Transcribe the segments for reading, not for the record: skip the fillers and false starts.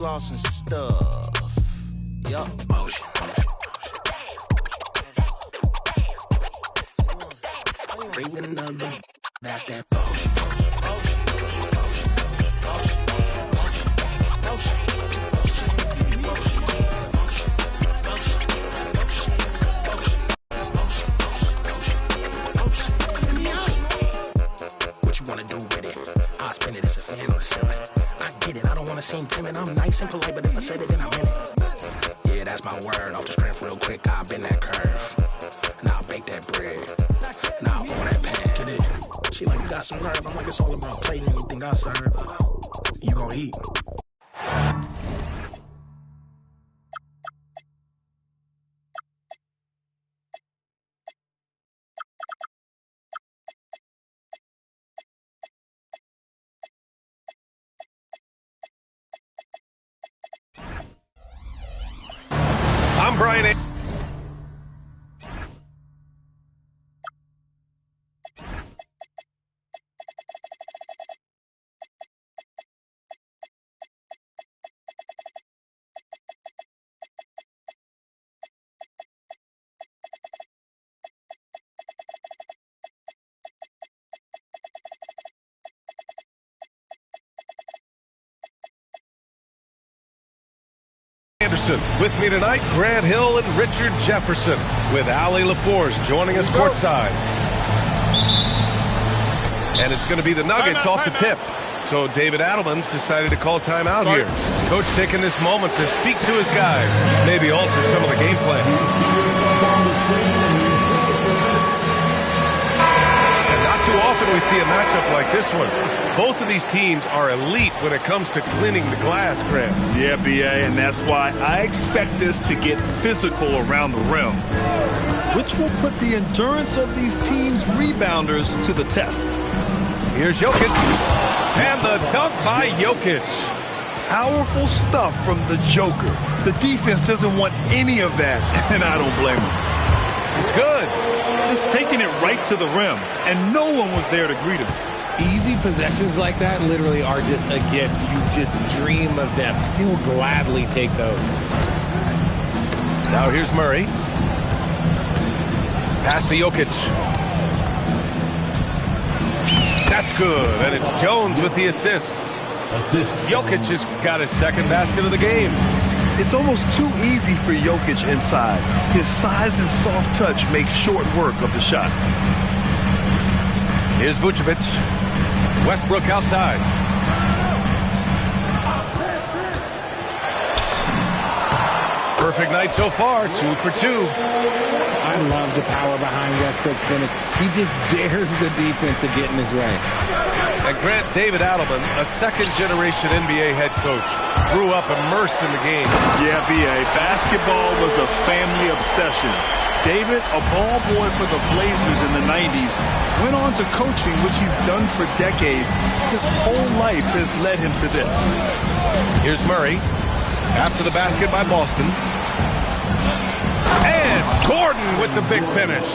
Lost and stuff. Yup. Motion. Bring another. That's that motion. What you wanna do with it? I'll spend it as a fan on the ceiling. I get it, I don't wanna seem timid. I'm nice and polite, but if I said it, then I meant it. Yeah, that's my word. Off the strength real quick, I'll bend that curve. Now I'll bake that bread. Now I'll pour that pan. Get it? She like, you got some nerve. I'm like, it's all about plating anything I serve. You gon' eat. I'm Brian. With me tonight, Grant Hill and Richard Jefferson, with Allie LaForce joining us courtside. And it's going to be the Nuggets off the tip. So David Adelman's decided to call timeout here. Coach taking this moment to speak to his guys, maybe alter some of the game plan. And not too often we see a matchup like this one. Both of these teams are elite when it comes to cleaning the glass, Grant. Yeah, B.A., and that's why I expect this to get physical around the rim, which will put the endurance of these teams' rebounders to the test. Here's Jokic, and the dunk by Jokic. Powerful stuff from the Joker. The defense doesn't want any of that, and I don't blame them. It's good. Just taking it right to the rim, and no one was there to greet him. Easy possessions like that literally are just a gift. You just dream of them. He'll gladly take those. Now here's Murray. Pass to Jokic. That's good, and it's Jones with the assist. Jokic just got his second basket of the game. It's almost too easy for Jokic inside. His size and soft touch make short work of the shot. Here's Vucevic. Westbrook outside. Perfect night so far, 2 for 2. I love the power behind Westbrook's finish. He just dares the defense to get in his way. And Grant, David Adelman, a second-generation NBA head coach, grew up immersed in the game. Yeah, B.A., basketball was a family obsession. David, a ball boy for the Blazers in the 90s, went on to coaching, which he's done for decades. His whole life has led him to this. Here's Murray. After the basket by Boston. And Gordon with the big finish.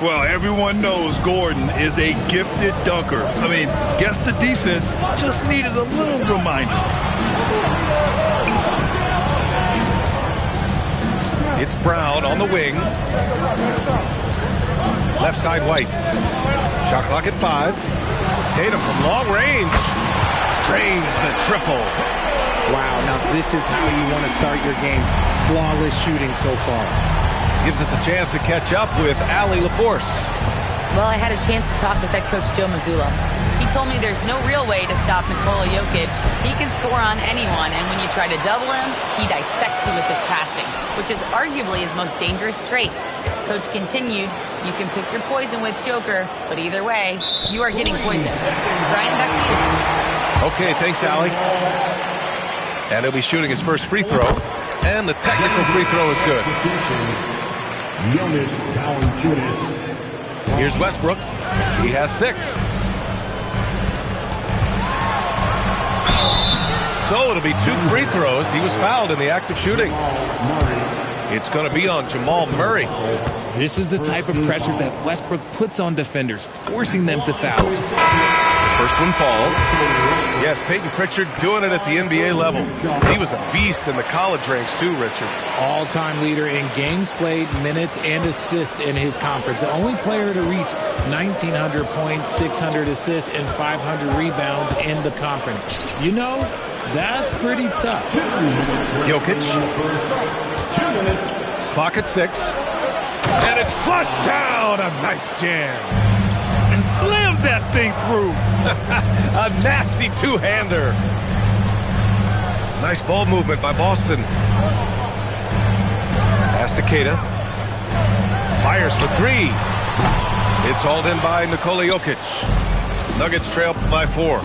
Well, everyone knows Gordon is a gifted dunker. I mean, guess the defense just needed a little reminder. It's Brown on the wing. Left side White. Shot clock at 5. Tatum from long range. Drains the triple. Wow, now this is how you want to start your games. Flawless shooting so far. Gives us a chance to catch up with Allie LaForce. Well, I had a chance to talk with head coach Joe Mazzulla. He told me there's no real way to stop Nikola Jokic. He can score on anyone, and when you try to double him, he dissects you with his passing, which is arguably his most dangerous trait. Coach continued, you can pick your poison with Joker, but either way, you are getting poisoned. Brian, back to you. Okay, thanks, Allie. And he'll be shooting his first free throw, and the technical free throw is good. Here's Westbrook. He has 6. So it'll be 2 free throws. He was fouled in the act of shooting. It's going to be on Jamal Murray. This is the type of pressure that Westbrook puts on defenders, forcing them to foul. First one falls. Yes, Peyton Pritchard doing it at the NBA level. He was a beast in the college ranks too, Richard. All-time leader in games played, minutes, and assists in his conference. The only player to reach 1,900 points, 600 assists, and 500 rebounds in the conference. You know, that's pretty tough. Jokic. Clock at 6. And it's flushed down. A nice jam. And slammed that thing through. A nasty two-hander. Nice ball movement by Boston. Pass to Keita. Fires for 3. It's hauled in by Nikola Jokic. Nuggets trail by 4.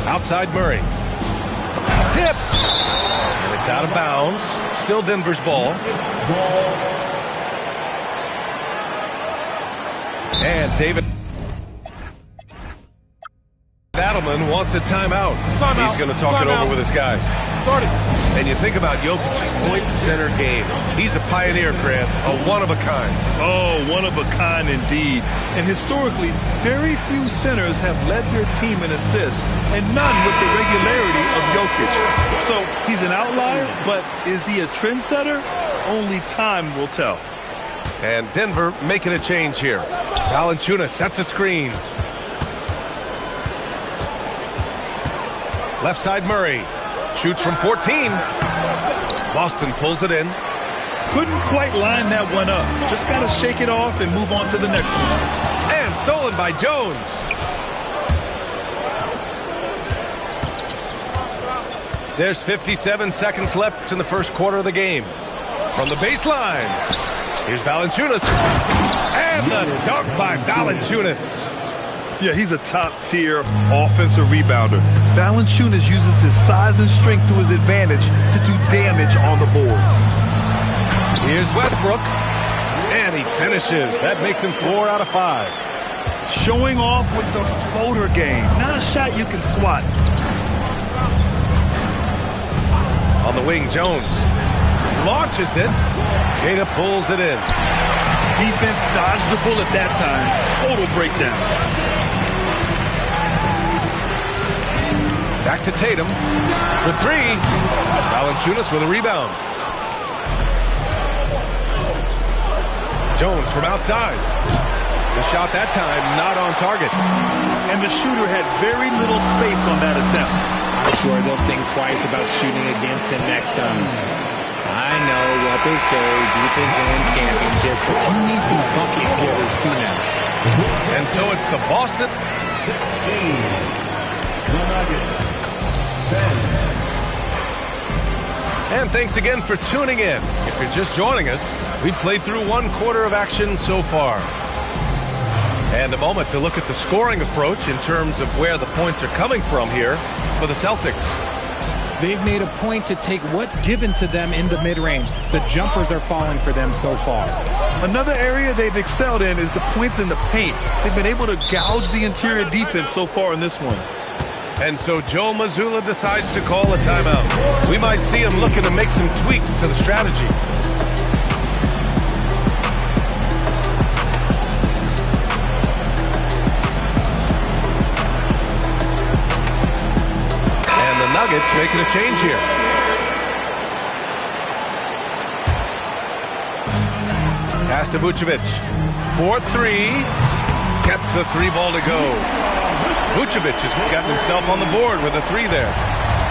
Outside Murray. Tipped. And it's out of bounds. Still Denver's ball. And David Adelman wants a timeout. He's going to talk it over with his guys. And you think about Jokic's point center game. He's a pioneer, Grant. A one-of-a-kind. Oh, one-of-a-kind indeed. And historically, very few centers have led their team in assists, and none with the regularity of Jokic. So he's an outlier, but is he a trendsetter? Only time will tell. And Denver making a change here. Valanciunas sets a screen. Left side Murray. Shoots from 14. Boston pulls it in. Couldn't quite line that one up. Just got to shake it off and move on to the next one. And stolen by Jones. There's 57 seconds left in the first quarter of the game. From the baseline, here's Valanciunas. And the dunk by Valanciunas. Yeah, he's a top-tier offensive rebounder. Valanciunas uses his size and strength to his advantage to do damage on the boards. Here's Westbrook. And he finishes. That makes him 4 out of 5. Showing off with the floater game. Not a shot you can swat. On the wing, Jones launches it. Keita pulls it in. Defense dodged the bullet that time. Total breakdown. Back to Tatum for 3. Valanciunas with a rebound. Jones from outside. The shot that time not on target. And the shooter had very little space on that attempt. I'm sure they'll think twice about shooting against him next time. I know what they say, defense wins championships, but you need some bucket getters too now. And so it's the Boston. And thanks again for tuning in. If you're just joining us, we've played through 1 quarter of action so far. And a moment to look at the scoring approach in terms of where the points are coming from here for the Celtics. They've made a point to take what's given to them in the mid-range. The jumpers are falling for them so far. Another area they've excelled in is the points in the paint. They've been able to gouge the interior defense so far in this one. And so Joe Mazzulla decides to call a timeout. We might see him looking to make some tweaks to the strategy. And the Nuggets making a change here. Pass to Vucevic. 4-3. Gets the 3 ball to go. Vucevic has gotten himself on the board with a 3 there.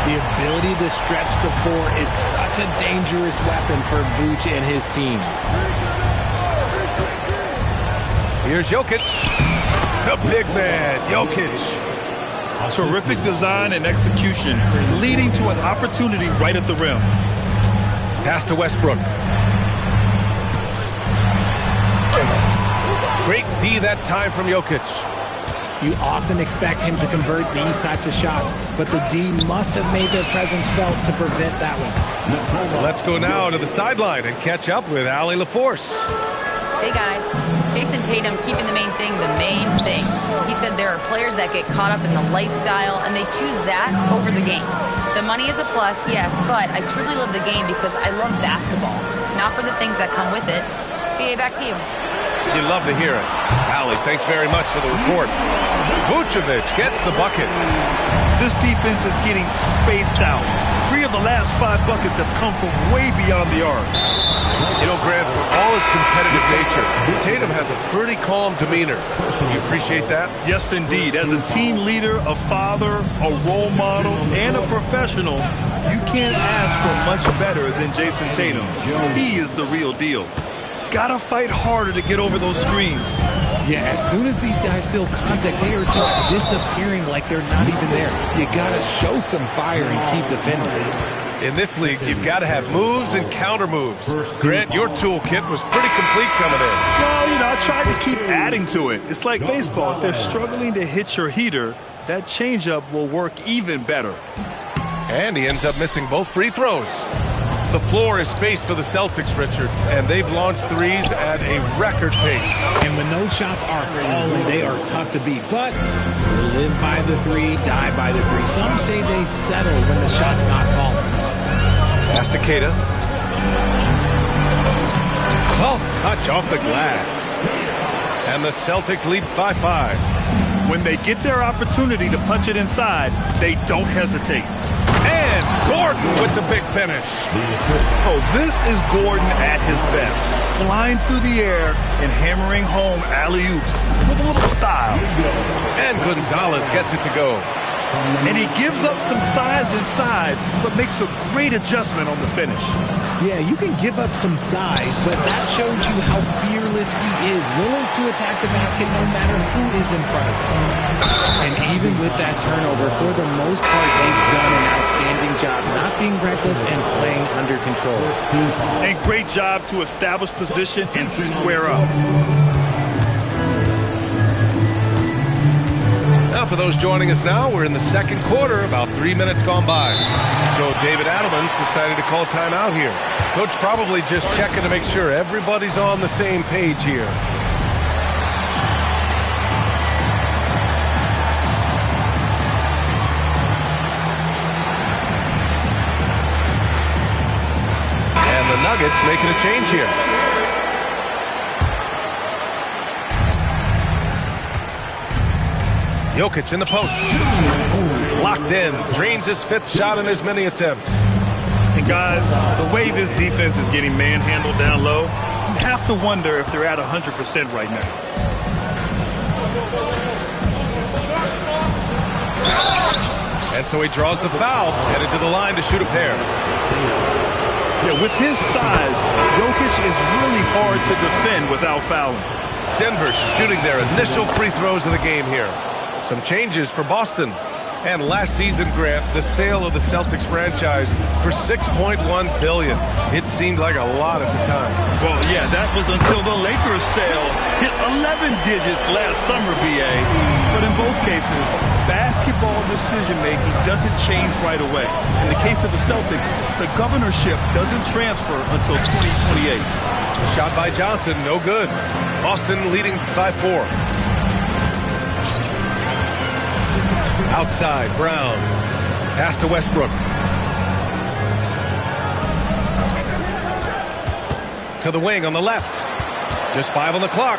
The ability to stretch the 4 is such a dangerous weapon for Vuce and his team. Here's Jokic. The big man, Jokic. Terrific design and execution, leading to an opportunity right at the rim. Pass to Westbrook. Great D that time from Jokic. You often expect him to convert these types of shots, but the D must have made their presence felt to prevent that one. Let's go now to the sideline and catch up with Allie LaForce. Hey guys, Jason Tatum keeping the main thing. He said there are players that get caught up in the lifestyle and they choose that over the game. The money is a plus, yes, but I truly love the game because I love basketball, not for the things that come with it. BA, back to you. You love to hear it. Allie, thanks very much for the report. Vucevic gets the bucket. This defense is getting spaced out. 3 of the last 5 buckets have come from way beyond the arc. You know, Grant, for all his competitive nature, Tatum has a pretty calm demeanor. You appreciate that? Yes, indeed. As a team leader, a father, a role model, and a professional, you can't ask for much better than Jason Tatum. He is the real deal. Gotta fight harder to get over those screens. Yeah, as soon as these guys feel contact, they are just disappearing like they're not even there. You gotta show some fire and keep defending. In this league, you've got to have moves and counter moves. Grant, your toolkit was pretty complete coming in. Well, you know, I tried to keep adding to it. It's like baseball. If they're struggling to hit your heater, that changeup will work even better. And he ends up missing both free throws. The floor is spaced for the Celtics, Richard, and they've launched threes at a record pace. And when those shots are falling, they are tough to beat. But we'll live by the 3, die by the 3. Some say they settle when the shot's not falling. Pass to Keita. Soft touch off the glass. And the Celtics lead by 5. When they get their opportunity to punch it inside, they don't hesitate. And Gordon with the big finish. Oh, this is Gordon at his best. Flying through the air and hammering home alley-oops with a little style. And Gonzalez gets it to go. And he gives up some size inside, but makes a great adjustment on the finish. Yeah, you can give up some size, but that shows you how fearless he is, willing to attack the basket no matter who is in front of him. And even with that turnover, for the most part, they've done an outstanding job not being reckless and playing under control. And great job to establish position and square up. Now, for those joining us now, we're in the second quarter, about 3 minutes gone by. So David Adelman's decided to call timeout here. Coach probably just checking to make sure everybody's on the same page here. And the Nuggets making a change here. Jokic in the post. He's locked in. Drains his 5th shot in as many attempts. And guys, the way this defense is getting manhandled down low, you have to wonder if they're at 100% right now. And so he draws the foul, headed to the line to shoot a pair. Yeah, with his size, Jokic is really hard to defend without fouling. Denver shooting their initial free throws of the game here. Some changes for Boston. And last season, Grant, the sale of the Celtics franchise for $6.1 billion. It seemed like a lot at the time. Well, yeah, that was until the Lakers sale hit 11 digits last summer, BA. But in both cases, basketball decision-making doesn't change right away. In the case of the Celtics, the governorship doesn't transfer until 2028. Shot by Johnson, no good. Boston leading by 4. Outside, Brown. Pass to Westbrook. To the wing on the left. Just 5 on the clock.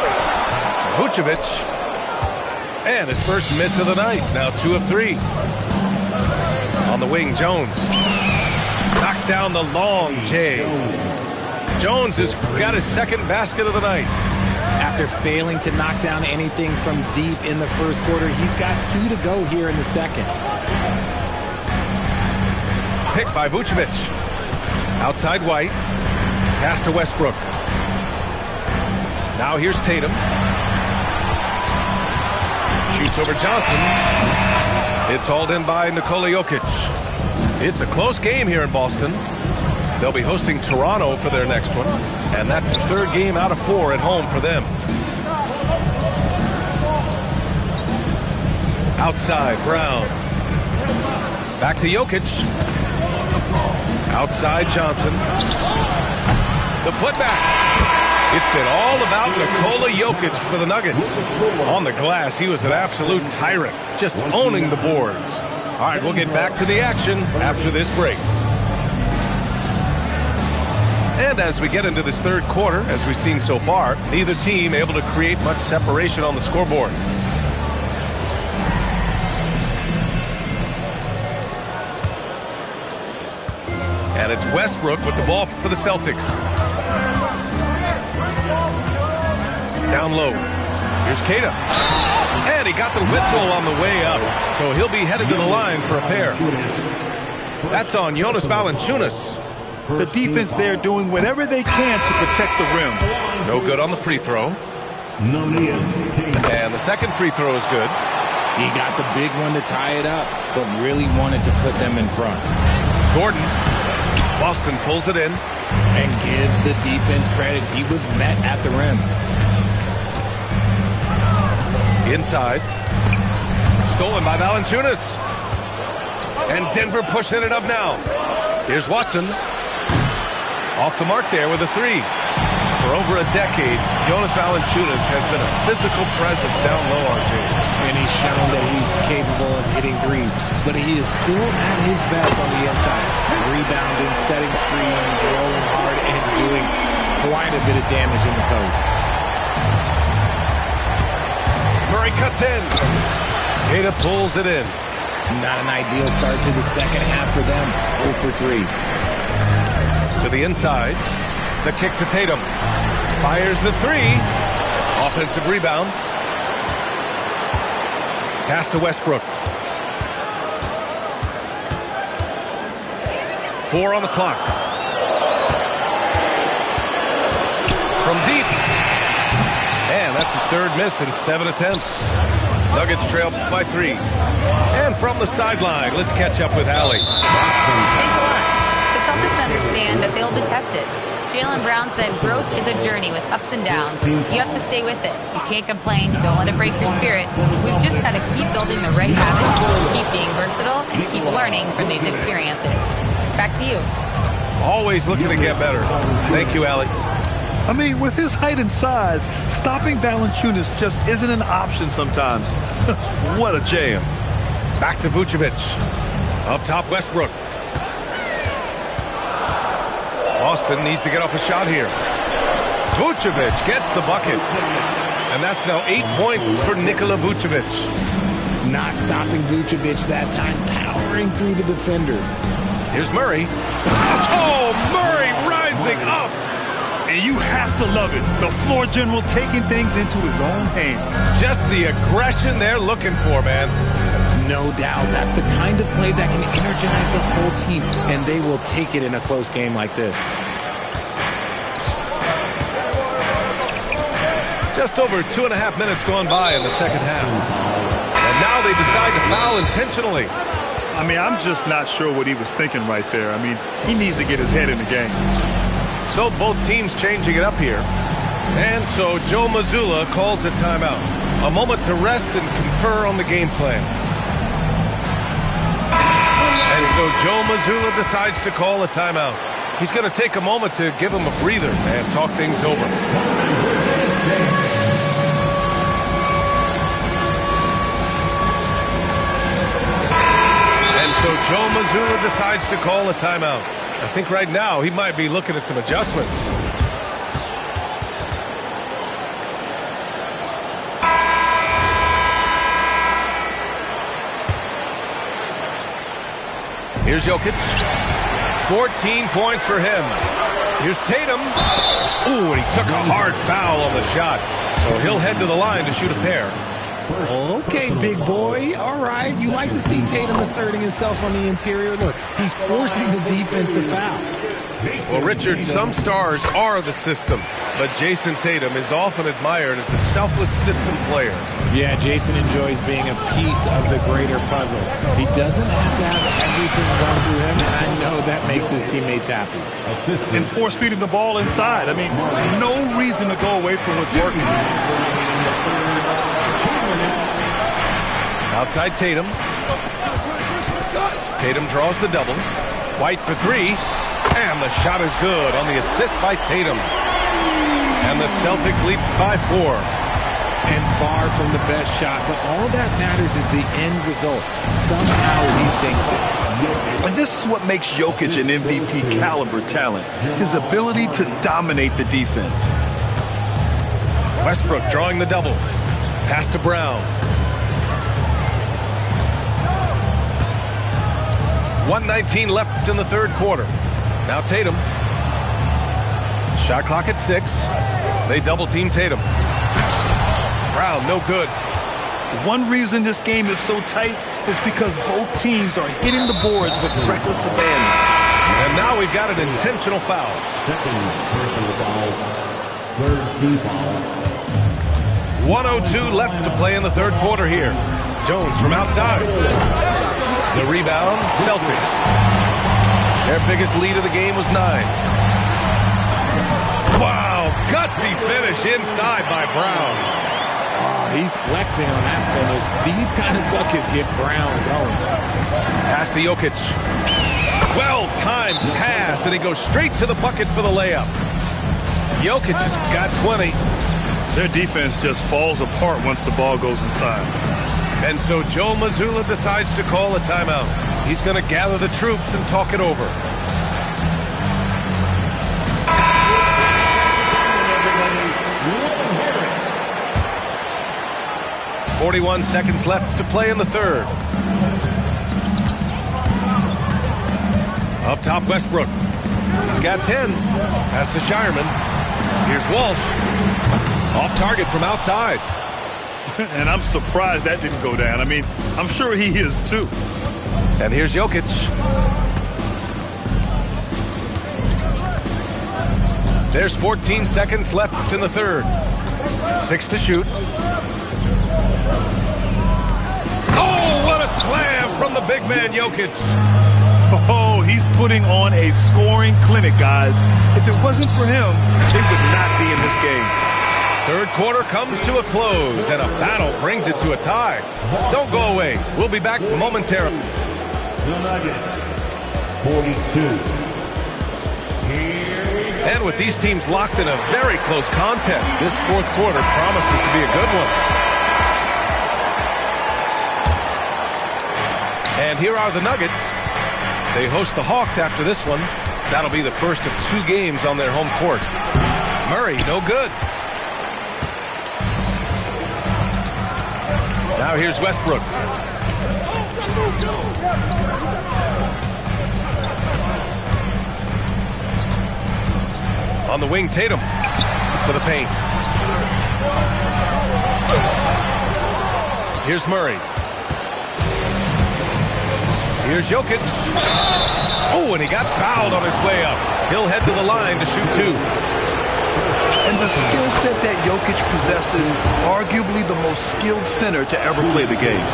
Vucevic. And his first miss of the night. Now 2 of 3. On the wing, Jones. Knocks down the long J. Jones has got his 2nd basket of the night. After failing to knock down anything from deep in the first quarter, he's got 2 to go here in the second. Picked by Vucevic. Outside White. Pass to Westbrook. Now here's Tatum. Shoots over Johnson. It's hauled in by Nikola Jokic. It's a close game here in Boston. They'll be hosting Toronto for their next one, and that's the 3rd game out of 4 at home for them. Outside, Brown. Back to Jokic. Outside, Johnson. The putback. It's been all about Nikola Jokic for the Nuggets. On the glass, he was an absolute tyrant, just owning the boards. All right, we'll get back to the action after this break. And as we get into this third quarter, as we've seen so far, neither team able to create much separation on the scoreboard. And it's Westbrook with the ball for the Celtics. Down low. Here's Kata. And he got the whistle on the way up. So he'll be headed to the line for a pair. That's on Jonas Valanciunas. The defense there doing whatever they can to protect the rim. No good on the free throw. And the second free throw is good. He got the big one to tie it up, but really wanted to put them in front. Gordon. Boston pulls it in. And give the defense credit. He was met at the rim. Inside. Stolen by Valanciunas. And Denver pushing it up now. Here's Watson. Off the mark there with a three. For over a decade, Jonas Valanciunas has been a physical presence down low, RJ. And he's shown that he's capable of hitting threes. But he is still at his best on the inside. Rebounding, setting screens, rolling hard, and doing quite a bit of damage in the post. Murray cuts in. Kata pulls it in. Not an ideal start to the second half for them. 0 for 3. To the inside. The kick to Tatum. Fires the three. Offensive rebound. Pass to Westbrook. 4 on the clock. From deep. And that's his third miss in 7 attempts. Nuggets trail by 3. And from the sideline, let's catch up with Allie. Thanks a lot. The Celtics understand that they'll be tested. Jaylen Brown said growth is a journey with ups and downs. You have to stay with it. You can't complain. Don't let it break your spirit. We've just got to keep building the right habits, keep being versatile, and keep learning from these experiences. Back to you. Always looking to get better. Thank you, Allie. I mean, with his height and size, stopping Valanciunas just isn't an option sometimes. What a jam. Back to Vucevic. Up top, Westbrook. Boston needs to get off a shot here. Vucevic gets the bucket. And that's now 8 points for Nikola Vucevic. Not stopping Vucevic that time, powering through the defenders. Here's Murray. Oh, Murray rising up. And you have to love it. The floor general taking things into his own hands. Just the aggression they're looking for, man. No doubt. That's the kind of play that can energize the whole team, and they will take it in a close game like this. Just over 2.5 minutes gone by in the second half. And now they decide to foul intentionally. I mean, I'm just not sure what he was thinking right there. I mean, he needs to get his head in the game. So both teams changing it up here. And so Joe Mazzulla calls a timeout. A moment to rest and confer on the game plan. And so Joe Mazzulla decides to call a timeout. He's going to take a moment to give him a breather and talk things over. And so Joe Mazzulla decides to call a timeout. I think right now he might be looking at some adjustments. Here's Jokic. 14 points for him. Here's Tatum. Ooh, and he took a hard foul on the shot. So he'll head to the line to shoot a pair. Okay, big boy. All right. You like to see Tatum asserting himself on the interior. Look, he's forcing the defense to foul. Well, Richard, some stars are the system, but Jason Tatum is often admired as a selfless system player. Yeah, Jason enjoys being a piece of the greater puzzle. He doesn't have to have everything run through him, and I know that makes his teammates happy. And force feeding the ball inside. I mean, no reason to go away from what's working. Outside Tatum. Tatum draws the double. White for three. And the shot is good on the assist by Tatum. And the Celtics lead by 4. And far from the best shot, but all that matters is the end result. Somehow he sinks it. And this is what makes Jokic an MVP caliber talent, his ability to dominate the defense. Westbrook drawing the double. Pass to Brown. 1:19 left in the third quarter. Now Tatum. Shot clock at 6. They double team Tatum. Brown, no good. One reason this game is so tight is because both teams are hitting the boards with reckless abandon. And now we've got an intentional foul. Second personal foul. Third team foul. 1:02 left to play in the third quarter here. Jones from outside. The rebound, Celtics. Their biggest lead of the game was 9. Wow, gutsy finish inside by Brown. Oh, he's flexing on that finish. These kind of buckets get Brown going. Pass to Jokic. Well-timed pass, and he goes straight to the bucket for the layup. Jokic has got 20. Their defense just falls apart once the ball goes inside. And so Joe Mazzulla decides to call a timeout. He's going to gather the troops and talk it over. "41 seconds left to play in the third. Up top, Westbrook. He's got 10. Pass to Shireman. Here's Walsh. Off target from outside. And I'm surprised that didn't go down. I mean, I'm sure he is too. And here's Jokic. There's 14 seconds left in the third. 6 to shoot. Oh, what a slam from the big man, Jokic. Oh, he's putting on a scoring clinic, guys. If it wasn't for him, they would not be in this game. Third quarter comes to a close, and a battle brings it to a tie. Don't go away. We'll be back momentarily. The Nuggets, 42. And with these teams locked in a very close contest, this fourth quarter promises to be a good one. And here are the Nuggets. They host the Hawks after this one. That'll be the first of 2 games on their home court. Murray, no good. Now here's Westbrook. On the wing, Tatum to the paint. Here's Murray. Here's Jokic. Oh, and he got fouled on his way up. He'll head to the line to shoot 2. And the skill set that Jokic possesses, arguably the most skilled center to ever play the game.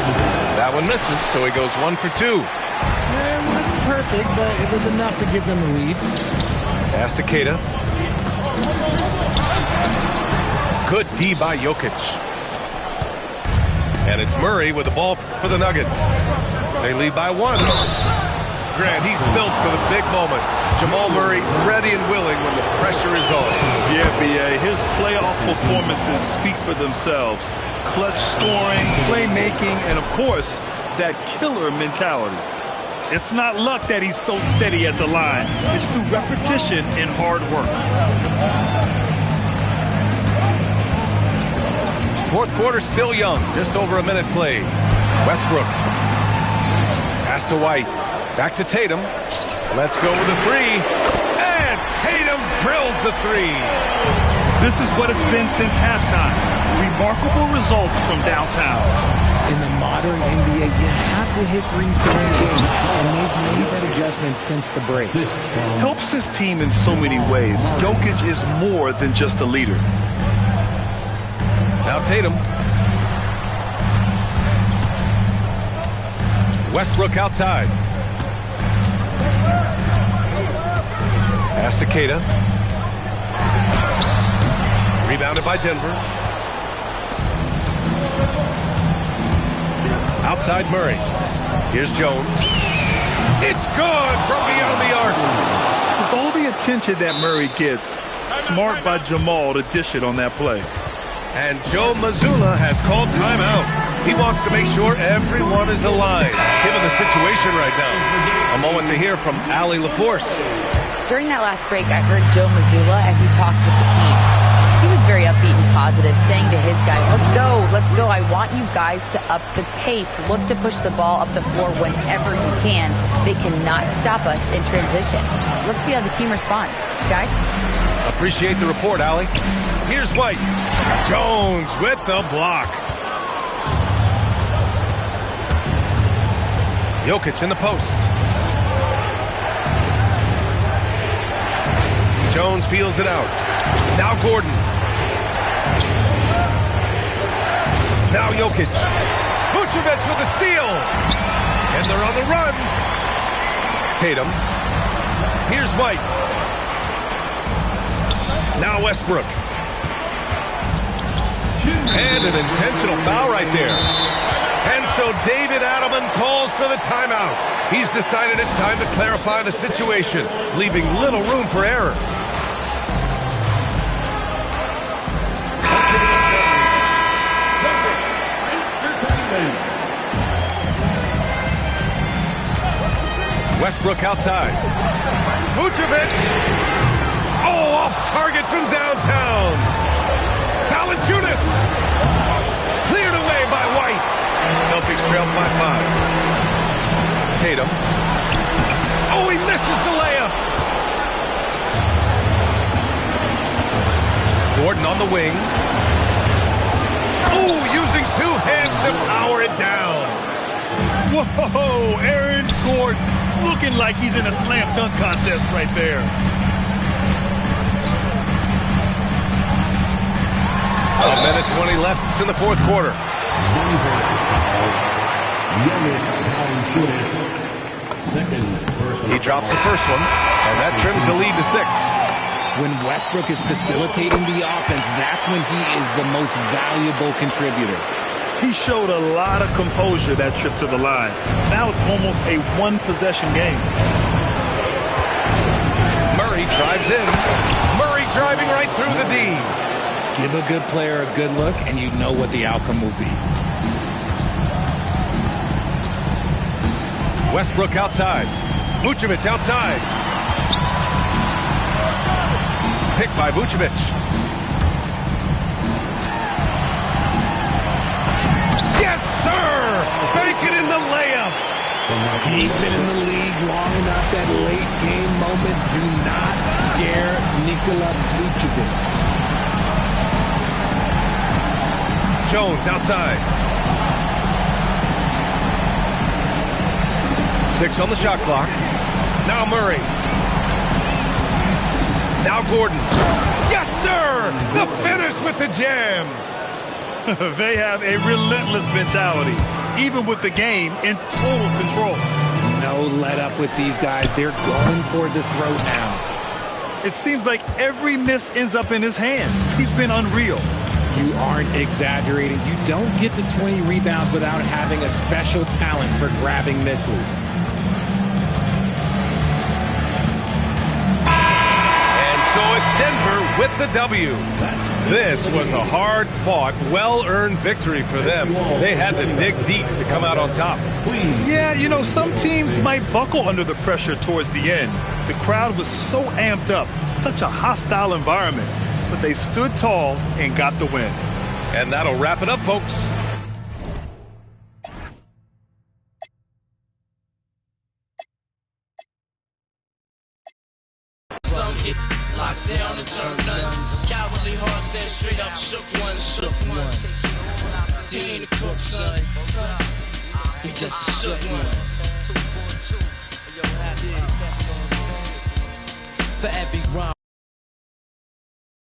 That one misses, so he goes 1 for 2. It wasn't perfect, but it was enough to give them the lead. Pass to Keita. Good D by Jokic. And it's Murray with the ball for the Nuggets. They lead by 1. Grant, he's built for the big moments. Jamal Murray ready and willing when the pressure is on. Yeah, B.A., his playoff performances speak for themselves. Clutch scoring, playmaking, and of course, that killer mentality. It's not luck that he's so steady at the line. It's through repetition and hard work. Fourth quarter still young, just over a minute played. Westbrook. Pass to White. Back to Tatum. Let's go with the 3. And Tatum drills the 3. This is what it's been since halftime. Remarkable results from downtown. In the modern NBA, you have to hit 3s to win games, and they've made that adjustment since the break. Helps his team in so many ways. Jokic is more than just a leader. Now Tatum. Westbrook outside. Pass to Keita. Rebounded by Denver. Outside Murray. Here's Jones. It's good from beyond the arc. With all the attention that Murray gets, smart by Jamal to dish it on that play. And Joe Mazzulla has called timeout. He wants to make sure everyone is aligned, given the situation right now. A moment to hear from Allie LaForce. During that last break, I heard Joe Mazzulla as he talked with the team. He was very upbeat and positive, saying to his guys, let's go. I want you guys to up the pace. Look to push the ball up the floor whenever you can. They cannot stop us in transition. Let's see how the team responds. Guys? Appreciate the report, Allie. Here's White. Jones with the block. Jokic in the post. Jones feels it out. Now Gordon. Now Jokic. Vucevic with a steal. And they're on the run. Tatum. Here's White. Now Westbrook. And an intentional foul right there. And so David Adelman calls for the timeout. He's decided it's time to clarify the situation, leaving little room for error. Westbrook outside. Vucevic. Oh, off target from downtown. Valanciunas. Cleared away by White. Celtics trailed by 5. Tatum. Oh, he misses the layup. Gordon on the wing. Oh, using 2 hands to power it down. Whoa, Aaron Gordon looking like he's in a slam dunk contest right there. A minute 20 left in the fourth quarter. He drops the first one, and that trims the lead to 6. When Westbrook is facilitating the offense, that's when he is the most valuable contributor. He showed a lot of composure that trip to the line. Now it's almost a one-possession game. Murray drives in. Murray driving right through the D. Give a good player a good look, and you know what the outcome will be. Westbrook outside. Vucevic outside. Picked by Vucevic. Yes, sir! Bank it in the layup. He's been in the league long enough that late game moments do not scare Nikola Vucevic. Jones outside. 6 on the shot clock. Now Murray. Now Gordon. Yes, sir! The finish with the jam. They have a relentless mentality, even with the game in total control. No let up with these guys. They're going for the throat now. It seems like every miss ends up in his hands. He's been unreal. You aren't exaggerating. You don't get to 20 rebounds without having a special talent for grabbing misses. So it's Denver with the W. This was a hard-fought, well-earned victory for them. They had to dig deep to come out on top. Yeah, you know, some teams might buckle under the pressure towards the end. The crowd was so amped up, such a hostile environment, but they stood tall and got the win. And that'll wrap it up, folks. Locked down and turn nuts. Cowardly hearts and straight up shook one. He ain't a crook, son. He just a shook one. For every rhyme.